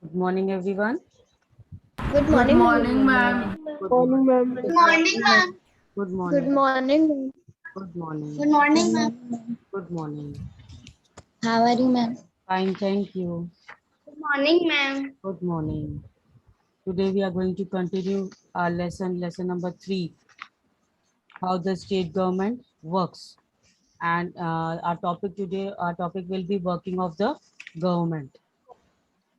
Good morning, everyone. Good Good morning, morning, ma'am. ma'am. Good Morning, morning. ma'am. Good morning, ma'am. Good Good morning. morning, ma'am. Good Good morning. morning, ma'am. Good morning. How are you, ma'am? Fine, thank you. Good morning, ma'am. Good morning. Today we are going to continue our lesson number 3, how the state government works. And our topic will be working of the government.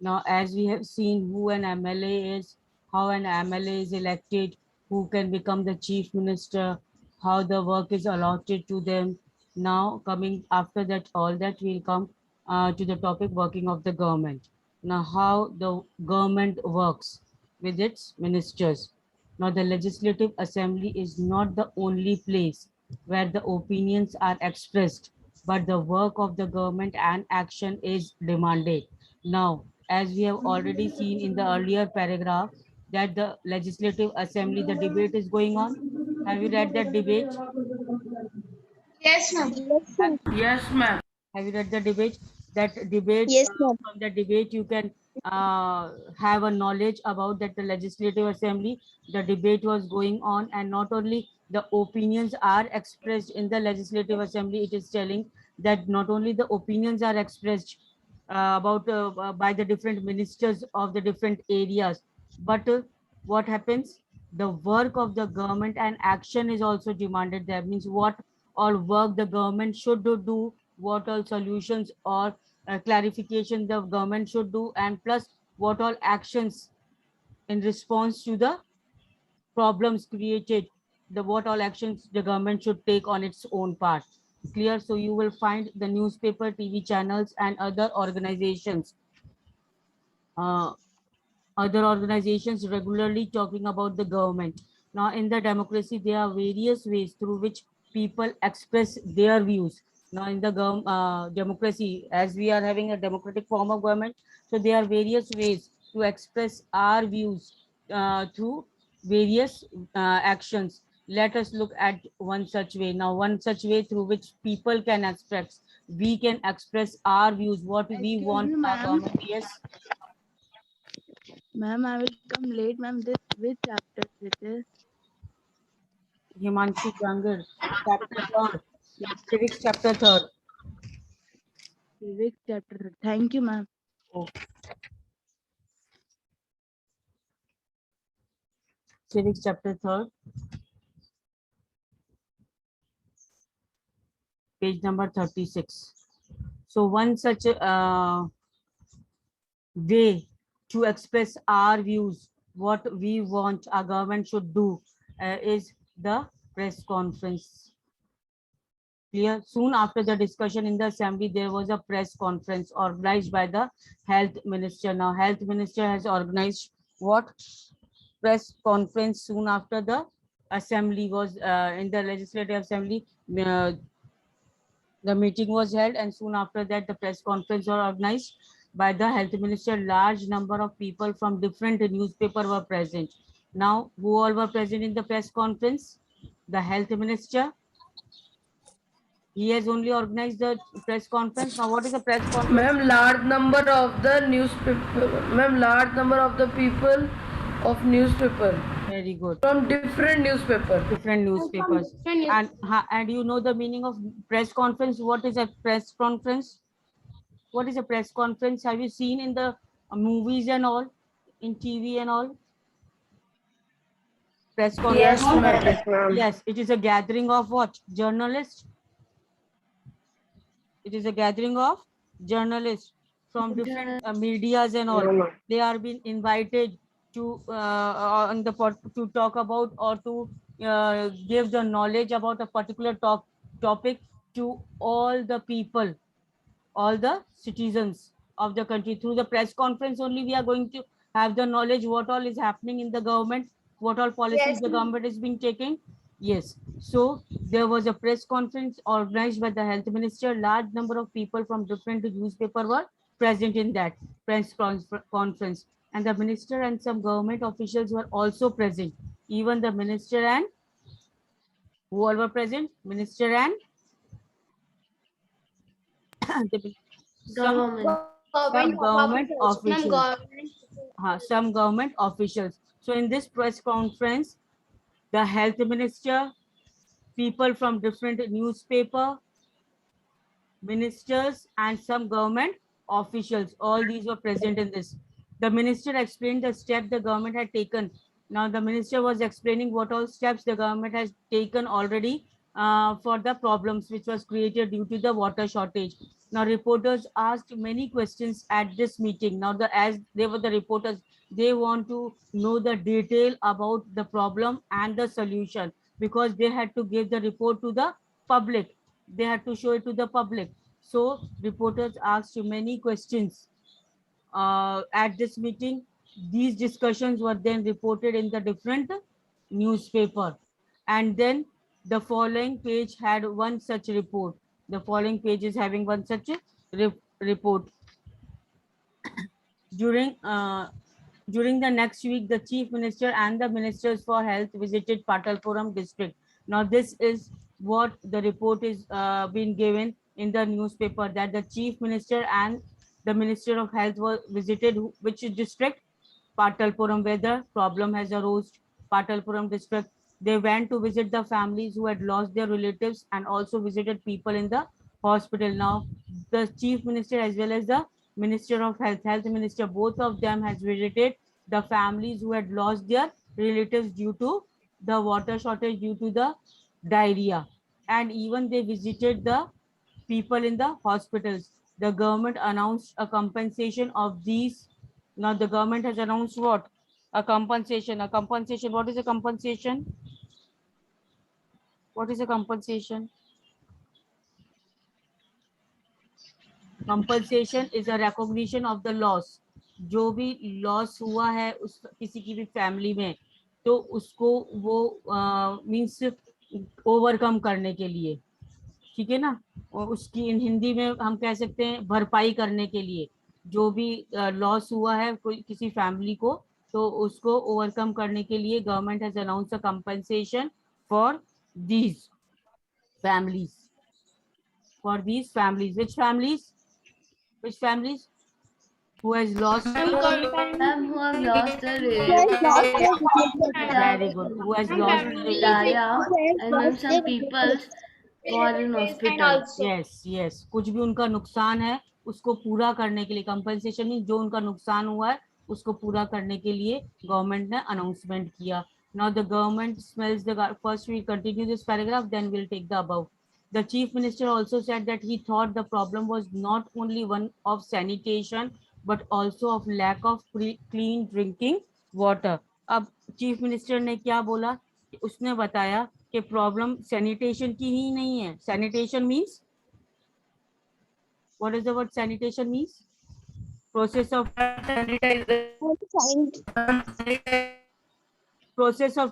Now, as we have seen who an MLA is, how an MLA is elected, who can become the chief minister, how the work is allotted to them. Now, coming after that, all that will come to the topic working of the government. Now, how the government works with its ministers. Now, the Legislative Assembly is not the only place where the opinions are expressed, but the work of the government and action is demanded. Now, as we have already seen in the earlier paragraph, that the Legislative Assembly, the debate is going on. Have you read that debate? Yes, ma'am. Yes, Have, ma'am. Yes, ma'am. have you read the debate? That debate, Yes, ma'am. from the debate, you can have a knowledge about that the Legislative Assembly, the debate was going on, and not only the opinions are expressed in the Legislative Assembly, it is telling that not only the opinions are expressed about by the different ministers of the different areas, but what happens? The work of the government and action is also demanded. That means what all work the government should do, what all solutions or clarification the government should do, and plus what all actions in response to the problems created, the what all actions the government should take on its own part. Clear? So you will find the newspaper, TV channels, and uh, other organizations regularly talking about the government. Now, in the democracy, there are various ways through which people express their views. Now, in the democracy, as we are having a democratic form of government, so there are various ways to express our views through various actions. Let us look at one such way. Now, one such way through which people can express, we can express our views, what we Excuse want me, our ma'am. government. Yes. Ma'am, I will come late, ma'am. This which chapter it is? Himanshu Jangar, chapter 3rd, civics chapter 3rd. Civics chapter. Thank you, ma'am. Oh, civics chapter 3rd, page number 36. So one such way to express our views, what we want our government should do, is the press conference. Clear? Soon after the discussion in the assembly, there was a press conference organized by the health minister. Now, health minister has organized what? Press conference soon after the assembly was in the legislative assembly. Uh, the meeting was held, and soon after that, the press conference was organized by the health minister. Large number of people from different newspaper were present. Now, who all were present in the press conference? The health minister. He has only organized the press conference. Now, what is a press conference? Ma'am, large number of the newspaper. Ma'am, large number of the people of newspaper Very good. from different newspaper. Different newspapers. And you know the meaning of press conference. What is a press conference? What is a press conference? Have you seen in the movies and all, in TV and all? Press Yes, conference. ma'am. Yes, ma'am. Yes, it is a gathering of what? Journalists. It is a gathering of journalists from different medias and all. No, ma'am. They are being invited to on the to talk about or to give the knowledge about a particular topic to all the people, all the citizens of the country. Through the press conference only, we are going to have the knowledge what all is happening in the government, what all policies Yes, the ma'am. government is being taking. Yes. So there was a press conference organized by the health minister. Large number of people from different newspaper were present in that conference, and the minister and some government officials were also present. Even the minister and who all were present? Minister and the, some Government. Some government officials. government. Some government officials. So in this press conference, the health minister, people from different newspaper, ministers, and some government officials, all these were present in this. The minister explained the step the government had taken. Now the minister was explaining what all steps the government has taken already for the problems which was created due to the water shortage. Now reporters asked many questions at this meeting. Now as they were the reporters, they want to know the detail about the problem and the solution, because they had to give the report to the public. They had to show it to the public. So reporters asked many questions at this meeting. These discussions were then reported in the different newspaper. And then the following page had one such report. The following page is having one such report. During the next week, the chief minister and the ministers for health visited Patalpuram district. Now this is what the report is being given in the newspaper, that the chief minister and the minister of health were visited which district? Patalpuram, where the problem has arose. Patalpuram district. They went to visit the families who had lost their relatives and also visited people in the hospital. Now the chief minister as well as the minister of health minister, both of them has visited the families who had lost their relatives due to the water shortage, due to the diarrhea, and even they visited the people in the hospitals. The government announced a compensation of these. Now the government has announced what? A compensation. A compensation. What is a compensation? What is a compensation? Compensation is a recognition of the loss. जो भी loss हुआ है उस किसी की भी family में, तो उसको वो मीन्स ओवरकम करने के लिए, ठीक है ना, और उसकी इन हिंदी में हम कह सकते हैं भरपाई करने के लिए, जो भी लॉस हुआ है कोई किसी फैमिली को, तो उसको ओवरकम करने के लिए government has announced a compensation for these families. For these families, which families who has lost? Ma'am, who have lost their relatives. Very good. Who has lost Diarrhea, and ma'am, some people who are in hospital. yes, कुछ भी उनका नुकसान है उसको पूरा करने के लिए कंपनसेशन मीन जो उनका नुकसान हुआ है उसको पूरा करने के लिए गवर्नमेंट ने अनाउंसमेंट किया. Now the government smells the first we continue this paragraph, then we'll take the above. The chief minister also said that he thought the problem was not only one of sanitation but also of lack of clean drinking water. अब chief minister ने क्या बोला? उसने बताया कि problem sanitation की ही नहीं है. Sanitation means, what is the word sanitation means? Process of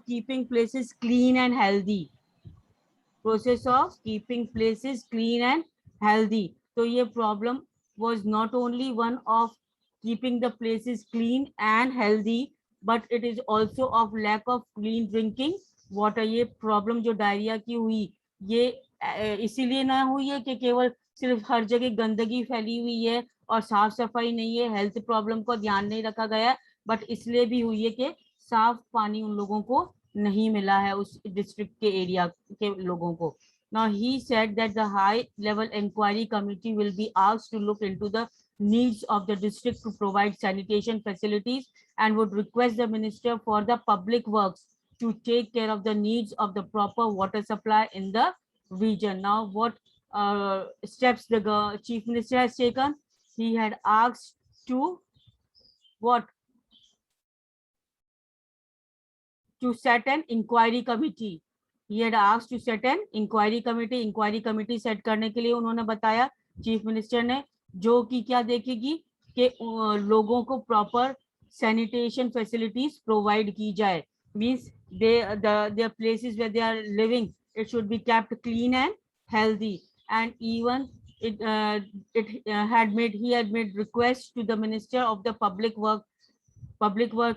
keeping places clean and healthy. Process of keeping places clean and healthy. So ये problem was not only one of keeping the places clean and healthy, but it is also of lack of clean drinking water. ये problem जो diarrhoea की हुई, ये इसीलिए ना हुई है कि केवल सिर्फ हर जगह गंदगी फैली हुई है और साफ सफाई नहीं है, हेल्थ प्रॉब्लम को ध्यान नहीं रखा गया, बट इसलिए भी हुई है कि साफ पानी उन लोगों को नहीं मिला है उस डिस्ट्रिक्ट के एरिया के लोगों को. Now he said that the high level inquiry committee will be asked to look into the needs of the district to provide sanitation facilities and would request the minister for the public works to take care of the needs of the proper water supply in the region. Now what steps the chief minister has taken? He had asked to what? To set an inquiry committee. He had asked to set an inquiry committee. Inquiry committee set करने के लिए उन्होंने बताया chief minister ने, जो कि क्या देखेगी कि लोगों को प्रॉपर सैनिटेशन फैसिलिटीज प्रोवाइड की जाए. Means their places where they are living, it should be kept clean and healthy. And even he had made request to the minister of the public work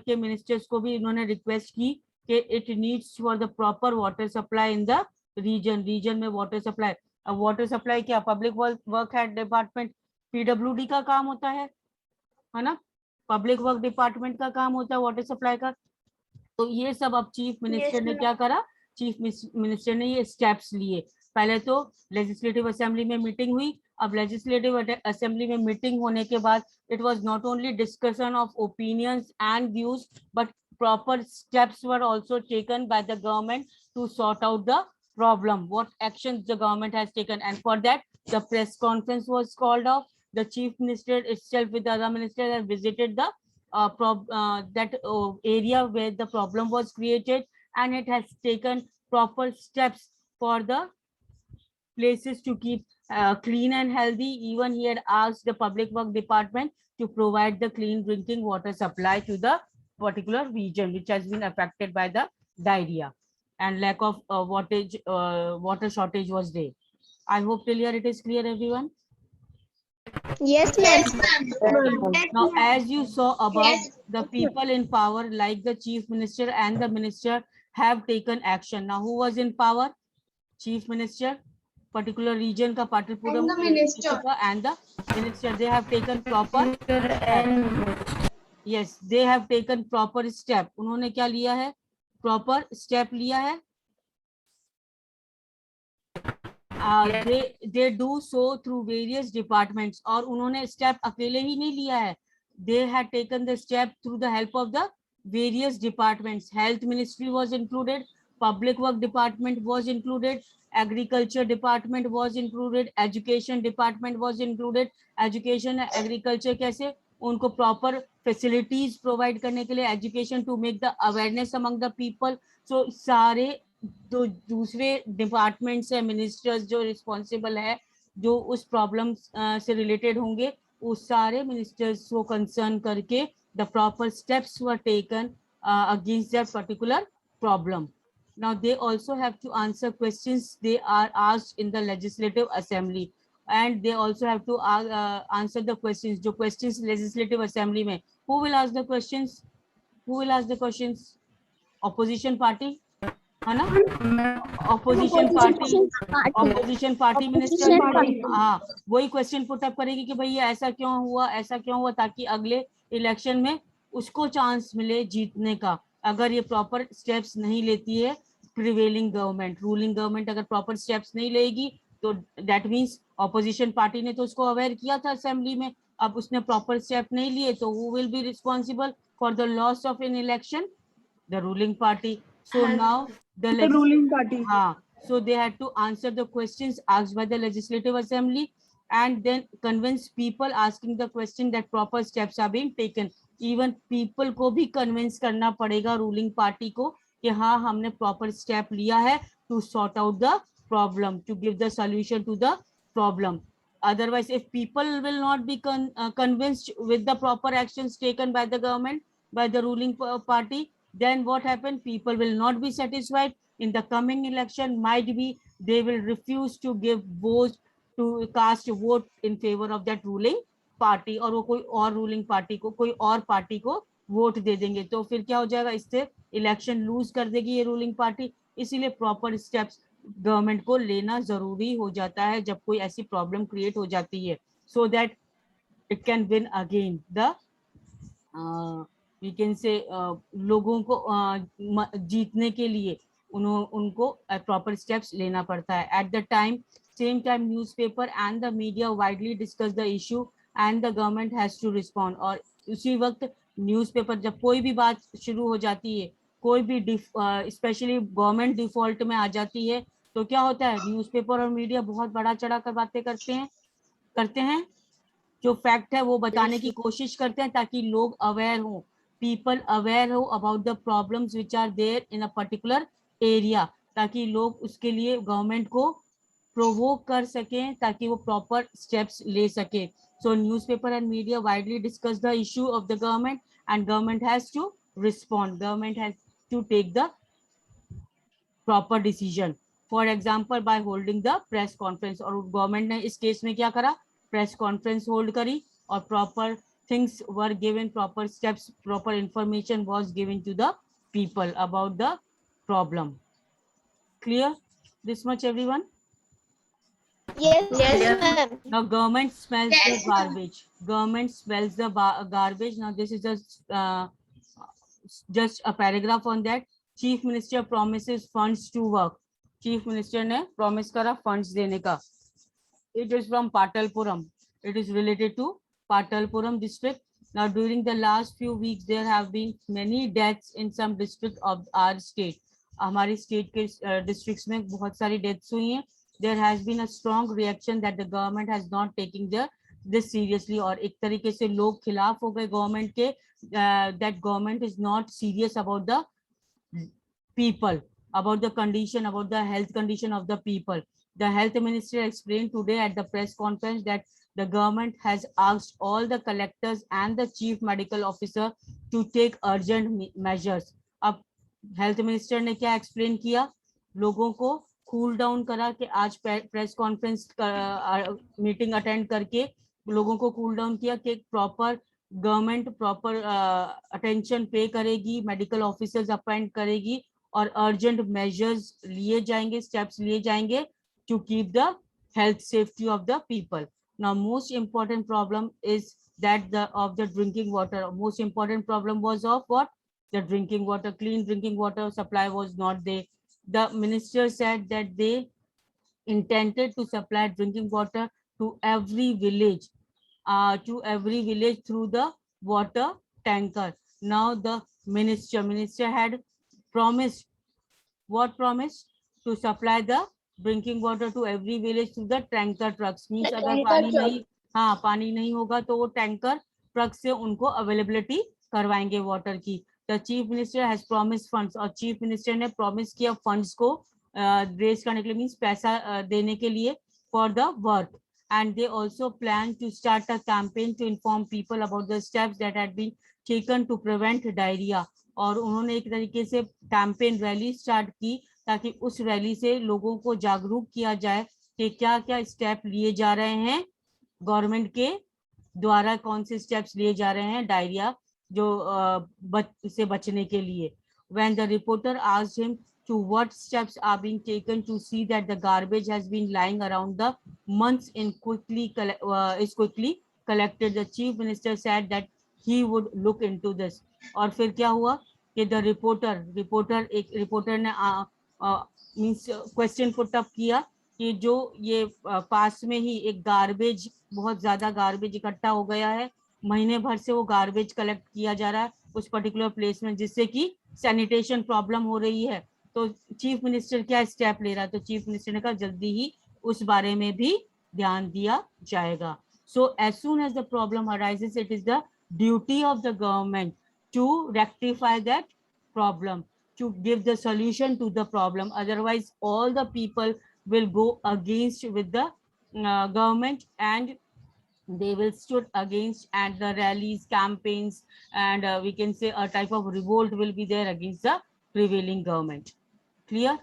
के ministers को भी इन्होंने request की कि it needs for the proper water supply in the region में water supply. अब water supply क्या public work head department PWD का काम होता है, है ना, पब्लिक वर्क डिपार्टमेंट का काम होता है वाटर सप्लाई का। तो ये सब अब चीफ मिनिस्टर ने क्या करा, चीफ मिनिस्टर ने ये स्टेप्स लिए। पहले तो लेजिस्लेटिव असेंबली में मीटिंग हुई, अब लेजिस्लेटिव असेंबली में मीटिंग होने के बाद it was not only discussion of opinions and views but proper steps were also taken by the government to sort out the problem, what actions the government has taken, and for that the press conference was called off. The chief minister itself with the other minister have visited the that area where the problem was created, and it has taken proper steps for the places to keep clean and healthy. Even he had asked the public work department to provide the clean drinking water supply to the particular region which has been affected by the diarrhea and lack of water shortage was there. I hope till here it is clear, everyone. Yes, ma'am. Now, as you saw above, Yes. the people in power, like the chief minister and the minister, have taken action. Now, who was in power? Chief minister, particular region ka Patalipuram And the minister. and the minister. They have taken proper. And Yes, they have taken proper step. उन्होंने क्या लिया है? Proper step लिया है. They do so through various departments. और उन्होंने step अकेले ही नहीं लिया है. They had taken the step through the help of the various departments. Health Ministry was included. Public Work Department was included. Agriculture Department was included. Education Department was included. Education, agriculture कैसे? उनको proper facilities provide करने के लिए, education to make the awareness among the people. So सारे जो दूसरे departments है, ministers जो रिस्पॉन्सिबल है, जो उस प्रॉब्लम से रिलेटेड होंगे, उस सारे मिनिस्टर्स को कंसर्न करके the proper steps were taken against that particular problem. Now they also have to answer questions they are asked in the legislative assembly, and they also have to answer the questions. जो questions legislative assembly में, who will ask the questions? Who will ask the questions? Opposition party, है ना? Opposition party minister. हाँ, वही question put up करेगी कि भैया ऐसा क्यों हुआ, ऐसा क्यों हुआ, ताकि अगले इलेक्शन में उसको चांस मिले जीतने का. अगर ये प्रॉपर स्टेप्स नहीं लेती है प्रिवेलिंग गवर्नमेंट, रूलिंग गवर्नमेंट अगर प्रॉपर स्टेप्स नहीं लेगी, तो दैट मीन्स ऑपोजिशन पार्टी ने तो उसको अवेयर किया था असेंबली में, अब उसने प्रॉपर स्टेप नहीं लिए, तो who will be responsible for the loss of an election? The ruling party. So now the ruling party. So they had to answer the questions asked by the legislative assembly and then convince people asking the question that proper steps are being taken. Even people को भी convince करना पड़ेगा ruling party को कि हाँ हमने proper step लिया है to sort out the problem, to give the solution to the problem. Otherwise, if people will not be convinced with the proper actions taken by the government, by the ruling party, then what happened? People will not be satisfied. In the coming election, might be they will refuse to give votes, to cast a vote in favor of that ruling party, और वो कोई और ruling party को, कोई और party को vote दे देंगे. तो फिर क्या हो जाएगा? इससे इलेक्शन लूज कर देगी ये रूलिंग पार्टी. इसीलिए प्रॉपर स्टेप्स गवर्नमेंट को लेना जरूरी हो जाता है जब कोई ऐसी प्रॉब्लम क्रिएट हो जाती है, so that it can win again the we can say लोगों को जीतने के लिए उनको प्रॉपर स्टेप्स लेना पड़ता है. At the same time newspaper and the media widely discuss the issue and the government has to respond. और उसी वक्त न्यूज़पेपर, जब कोई भी बात शुरू हो जाती है, कोई भी स्पेशली गवर्नमेंट डिफॉल्ट में आ जाती है, तो क्या होता है? न्यूज़पेपर और मीडिया बहुत बड़ा चढ़ा कर बातें करते हैं. जो फैक्ट है वो बताने की कोशिश करते हैं ताकि लोग अवेयर हो, पीपल अवेयर हो about the problems which are there in a particular area, ताकि लोग उसके लिए गवर्नमेंट को प्रोवोक कर सकें ताकि वो प्रॉपर स्टेप्स ले सके. So newspaper and media widely discuss the issue of the government and government has to respond. Government has to take the proper decision. For example, by holding the press conference. और government ने इस case में क्या करा? Press conference hold करी और proper things were given, proper steps, proper information was given to the people about the problem. Clear this much, everyone? Yes, Yes. ma'am. Now government smells the Yes, ma'am. garbage. Government smells the garbage. Now this is just a paragraph on that. Chief Minister promises funds to work. Chief Minister ने promise करा funds देने का. It is from Patalpuram. It is related to Patalpuram district. Now, during the last few weeks, there have been many deaths in some district of our state. हमारी state के districts में बहुत सारी deaths हुई हैं. There has been a strong reaction that the government has not taken this seriously. और एक तरीके से लोग खिलाफ हो गए government के that government is not serious about the people, about the condition, about the health condition of the people. The health minister explained today at the press conference that the government has asked all the collectors and the chief medical officer to take urgent measures. अब health minister ने क्या explain किया, लोगों को cool down करा कि आज press conference meeting attend करके लोगों को cool down किया कि proper गवर्नमेंट प्रॉपर अटेंशन पे करेगी, मेडिकल ऑफिसर्स अपॉइंट करेगी और अर्जेंट मेजर्स लिए जाएंगे, स्टेप्स लिए जाएंगे to keep the health safety of the people. Now most important problem is that the of the drinking water. Most important problem was of what? The drinking water. Clean drinking water supply was not there. The minister said that they intended to supply drinking water to every village through the water tanker. Now the minister had promised, what promised? To supply the drinking water to every village through the tanker trucks. Means अगर पानी नहीं होगा तो वो tanker truck से उनको availability करवाएंगे water की. The chief minister has promised funds और chief minister ने promise किया funds को रेज करने के लिए, मीन्स पैसा देने के लिए for the work. And they also plan to start a campaign to inform people about the steps that had been taken to prevent diarrhea. और उन्होंने एक तरीके से कैंपेन रैली स्टार्ट की ताकि उस रैली से लोगों को जागरूक किया जाए कि क्या क्या स्टेप लिए जा रहे हैं गवर्नमेंट के द्वारा, कौन से स्टेप्स लिए जा रहे हैं डायरिया से बचने के लिए. When the reporter asked him to what steps are being taken to see that the garbage has been lying around the months is quickly collected, the chief minister said that he would look into this. और फिर क्या हुआ कि the reporter ने means question put up किया कि जो ये पास में ही एक गार्बेज, बहुत ज्यादा गार्बेज इकट्ठा हो गया है, महीने भर से वो गार्बेज कलेक्ट किया जा रहा है उस पर्टिकुलर प्लेस में, जिससे कि सैनिटेशन प्रॉब्लम हो रही है. तो चीफ मिनिस्टर क्या स्टेप ले रहा है? तो चीफ मिनिस्टर ने कहा जल्दी ही उस बारे में भी ध्यान दिया जाएगा. So as soon as the problem arises, it is the duty of the government to rectify that problem, to give the solution to the problem. Otherwise all the people will go against with the government, and they will stood against, and the rallies, campaigns, and we can say a type of revolt will be there against the prevailing government. Clear?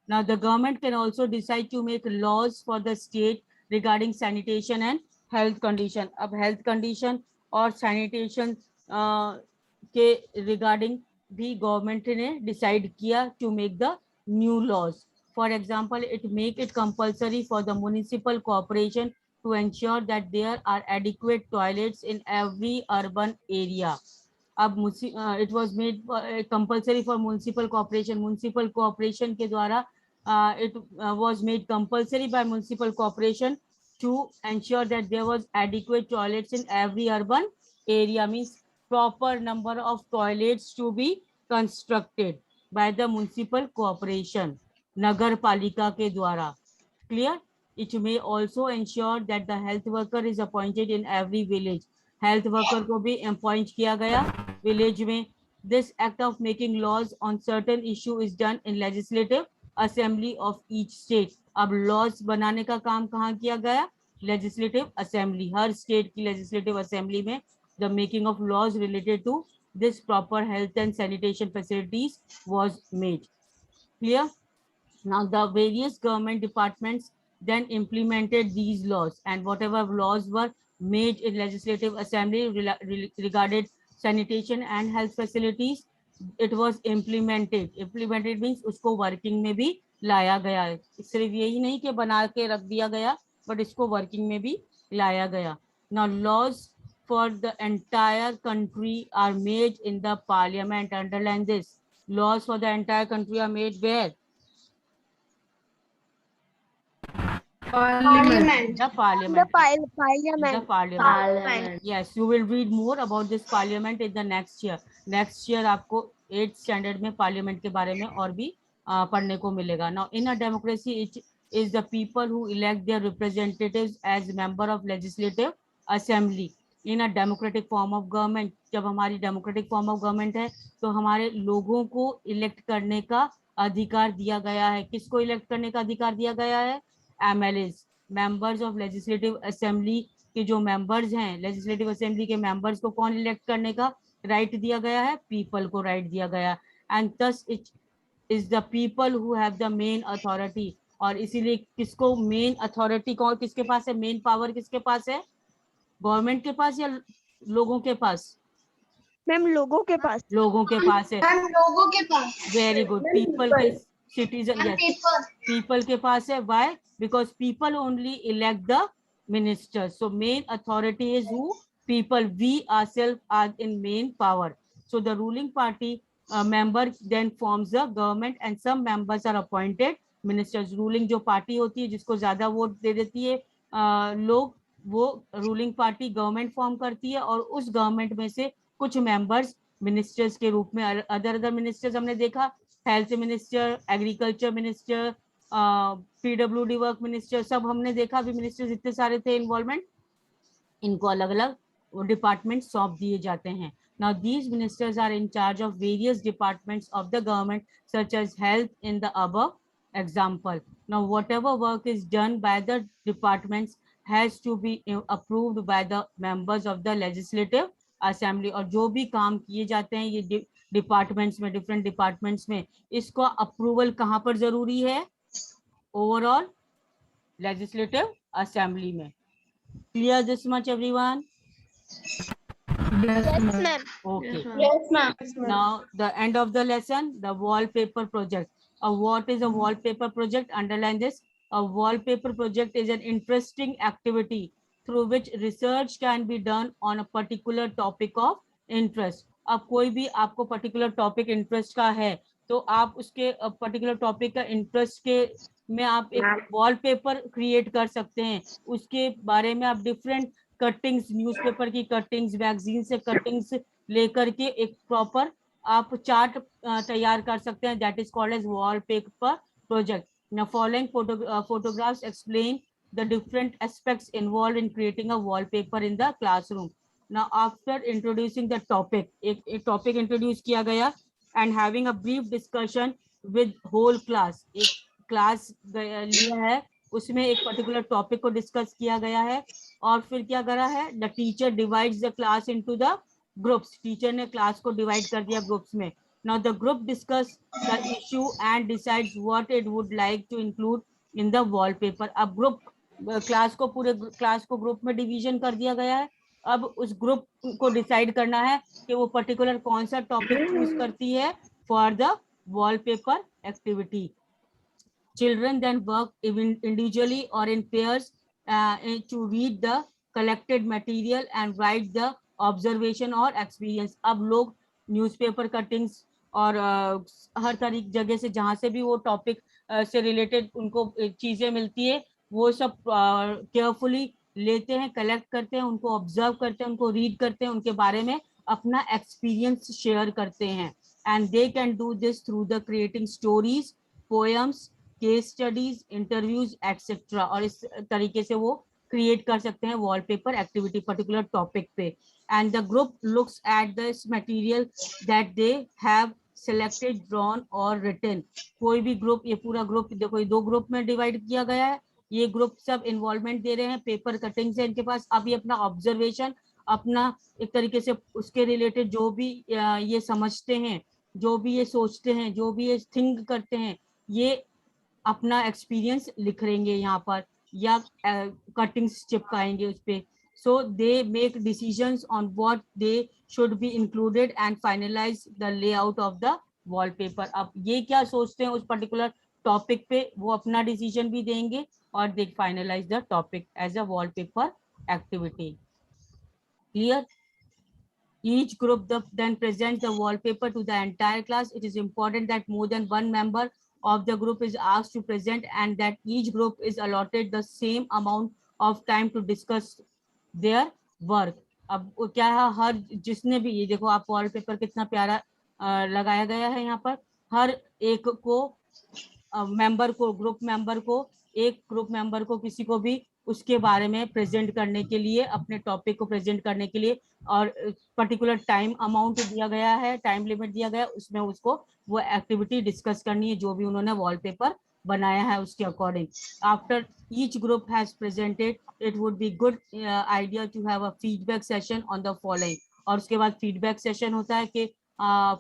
Now the government can also decide to make laws for the state regarding sanitation and health condition. अब health condition और sanitation के regarding भी government ने decide किया to make the new laws. For example, it make it compulsory for the municipal corporation to ensure that there are adequate toilets in every urban area. अब it was made compulsory for municipal corporation के द्वारा it was made compulsory by municipal corporation to ensure that there was adequate toilets in every urban area. Means proper number of toilets to be constructed by the municipal corporation, nagar palika ke dwara. Clear? It may also ensure that the health worker is appointed in every village. Health worker को भी appoint किया गया village में. This act of making laws on certain issue is done in legislative assembly of each state. अब laws बनाने का काम कहाँ किया गया? Legislative assembly. हर state की legislative assembly में the making of laws related to this proper health and sanitation facilities was made. Clear? Now the various government departments then implemented these laws, and whatever laws were made in legislative assembly regarded sanitation and health facilities, it was implemented. Implemented means उसको working में भी लाया गया है। सिर्फ यही नहीं कि बना के रख दिया गया, बट इसको वर्किंग में भी लाया गया। Now laws for the entire country are made in the parliament. Underline this, laws for the entire country are made where? Parliament. The parliament. In the Parliament. parliament. Yes, you will read more about this parliament in the next year. Next year आपको 8th standard में parliament के बारे में और भी पढ़ने को मिलेगा. Now in a democracy it is the people who elect their representatives as member of legislative assembly. In a democratic form of government, जब हमारी democratic form of government है तो हमारे लोगों को elect करने का अधिकार दिया गया है. किसको elect करने का अधिकार दिया गया है? MLAs, members of legislative assembly के जो मेंबर्स हैं, लेजिस्लेटिव असेंबली के मेंबर्स को कौन इलेक्ट करने का राइट दिया गया है? पीपल को राइट दिया गया. And thus it is the people who have the main authority. और इसीलिए किसको मेन अथॉरिटी कौन, किसके पास है मेन पावर? किसके पास है? गवर्नमेंट के पास या लोगों के पास? मैम लोगों के पास. लोगों के पास है. मैम लोगों के पास. Very good. पीपल के, सिटीजन, यस, पीपल के पास है. Why? Because people only elect the ministers. So main authority is who? People. We ourselves are in main power. So the ruling party member then forms the government and some members are appointed ministers. Ruling जो party होती है जिसको ज्यादा vote दे देती है लोग, वो ruling party government form करती है और उस गवर्नमेंट में से कुछ मेंबर्स मिनिस्टर्स के रूप में, अदर मिनिस्टर्स हमने देखा, health minister, agriculture minister, PWD work minister, सब हमने देखा. अभी मिनिस्टर्स इतने सारे थे इन्वॉल्वमेंट, इनको अलग अलग डिपार्टमेंट सौंप दिए जाते हैं. Now these ministers are in charge of various departments of the government such as health in the above example. Now whatever work is done by the departments has to be approved by the members of the legislative assembly. और जो भी काम किए जाते हैं ये departments में, different departments में, इसको अप्रूवल कहाँ पर जरूरी है? ओवरऑल लेजिस्लेटिव असेंबली में. Clear this much everyone? Yes, ma'am. Okay. Yes, ma'am. Now the end of the lesson, the wallpaper project. What is a wallpaper project? Underline this. A wallpaper project is an interesting activity through which research can be done on a particular topic of interest. अब कोई भी आपको particular topic interest का है तो आप उसके particular topic का interest के में आप एक वॉलपेपर क्रिएट कर सकते हैं. उसके बारे में आप डिफरेंट कटिंग्स, न्यूज़पेपर की कटिंग्स, मैगजीन से कटिंग्स लेकर के एक प्रॉपर आप चार्ट तैयार कर सकते हैं. That is called as wallpaper project. Now following photographs explain the different aspects involved in creating a wallpaper in the classroom. Now after introducing the topic, एक topic introduce किया गया and having a brief discussion with whole class. एक class लिया है, उसमें एक particular topic को discuss किया गया है और फिर क्या करा है? The teacher divides the class into the groups. Teacher ने क्लास को डिवाइड कर दिया ग्रुप्स में. Now the group discuss the issue and decides what it would like to include in the wallpaper. अब ग्रुप क्लास को, पूरे class को group में डिवीजन कर दिया गया है. अब उस ग्रुप को डिसाइड करना है कि वो पर्टिकुलर कौन सा टॉपिक चूज करती है for the wallpaper activity. Children then work even individually or in pairs to read the collected material and write the observation or experience. अब लोग न्यूज़पेपर कटिंग्स और हर तरीके जगह से जहाँ से भी वो टॉपिक से रिलेटेड उनको चीजें मिलती है वो सब केयरफुली लेते हैं, कलेक्ट करते हैं, उनको ऑब्जर्व करते हैं, उनको रीड करते हैं, उनके बारे में अपना एक्सपीरियंस शेयर करते हैं. And they can do this through the creating stories, poems, case studies, interviews etcetera. और इस तरीके से वो क्रिएट कर सकते हैं वॉलपेपर एक्टिविटी पर्टिकुलर टॉपिक पे. And the group looks at this material that they have selected, drawn और रिटन. कोई भी ग्रुप, ये पूरा ग्रुप देखो, ये 2 ग्रुप में डिवाइड किया गया है. ये ग्रुप सब इन्वॉल्वमेंट दे रहे हैं, पेपर कटिंग से इनके पास. अब ये अपना ऑब्जर्वेशन, अपना एक तरीके से उसके रिलेटेड जो भी ये समझते हैं, जो भी ये सोचते हैं, जो भी ये थिंक करते हैं, ये अपना एक्सपीरियंस लिखेंगे यहाँ पर या कटिंग्स चिपकाएंगे उस पे. So they make decisions on what they should be included and finalise the layout of the wallpaper. अब ये क्या सोचते हैं उस पर्टिकुलर टॉपिक पे वो अपना डिसीजन भी देंगे और they finalise the topic as a wallpaper activity. Clear? Each group then presents the wallpaper to the entire class. It is important that more than one member of the group is asked to present and that each group is allotted the same amount of time to discuss their work. अब क्या है, हर जिसने भी, ये देखो आप wallpaper कितना प्यारा लगाया गया है यहाँ पर. हर एक को मेंबर को, ग्रुप मेंबर को, एक ग्रुप मेंबर को किसी को भी उसके बारे में प्रेजेंट करने के लिए, अपने टॉपिक को प्रेजेंट करने के लिए और पर्टिकुलर टाइम अमाउंट दिया गया है, टाइम लिमिट दिया गया है, उसमें उसको वो एक्टिविटी डिस्कस करनी है जो भी उन्होंने वॉलपेपर बनाया है उसके according. After each group has presented it would be good idea to have a feedback session on the following. और उसके बाद फीडबैक सेशन होता है कि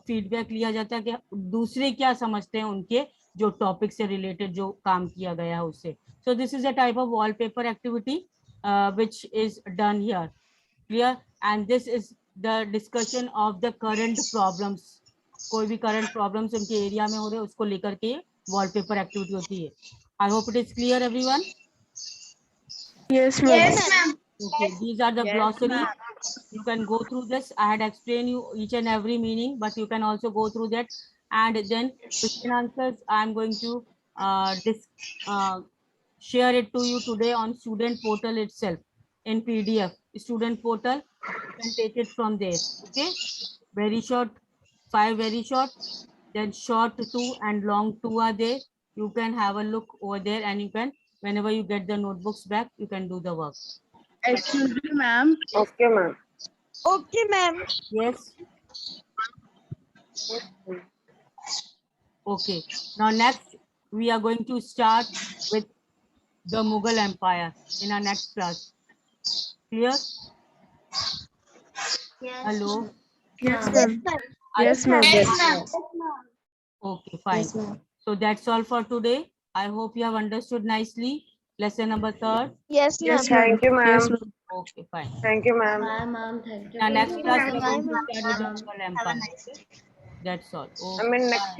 फीडबैक लिया जाता है कि दूसरे क्या समझते हैं उनके जो टॉपिक से रिलेटेड जो काम किया गया है उससे. So this is a type of wallpaper activity which is done here. Clear? And this is the discussion of the current problems. कोई भी current problems उनके एरिया में हो रहे हैं उसको लेकर के wallpaper activity होती है. I hope it is clear, everyone. Yes, ma'am. Yes, ma'am. Okay, these are the Yes, glossary. ma'am. You can go through this. I had explained you each and every meaning, but you can also go through that. And then question answers, I'm going to share it to you today on student portal itself in PDF. Student portal, you can take it from there. Okay, very short, 5 very short, then short 2 and long 2 are there. You can have a look over there and you can, whenever you get the notebooks back, you can do the work. Excuse me, ma'am. Okay, ma'am. Okay, ma'am. Yes. Okay. Now next we are going to start with the Mughal Empire in our next class. Clear? Hello. Yes, Yes, ma'am. ma'am. Yes, ma'am. Yes, ma'am. Okay, fine. So that's all for today. I hope you have understood nicely. Lesson number 3rd. Yes, ma'am. Yes, ma'am. you, ma'am. Yes, ma'am. Okay, fine. Thank you, ma'am. Ma'am, thank you. Now next class we are Bye, going to ma'am. start with the Mughal Empire. That's all. I mean, next Okay.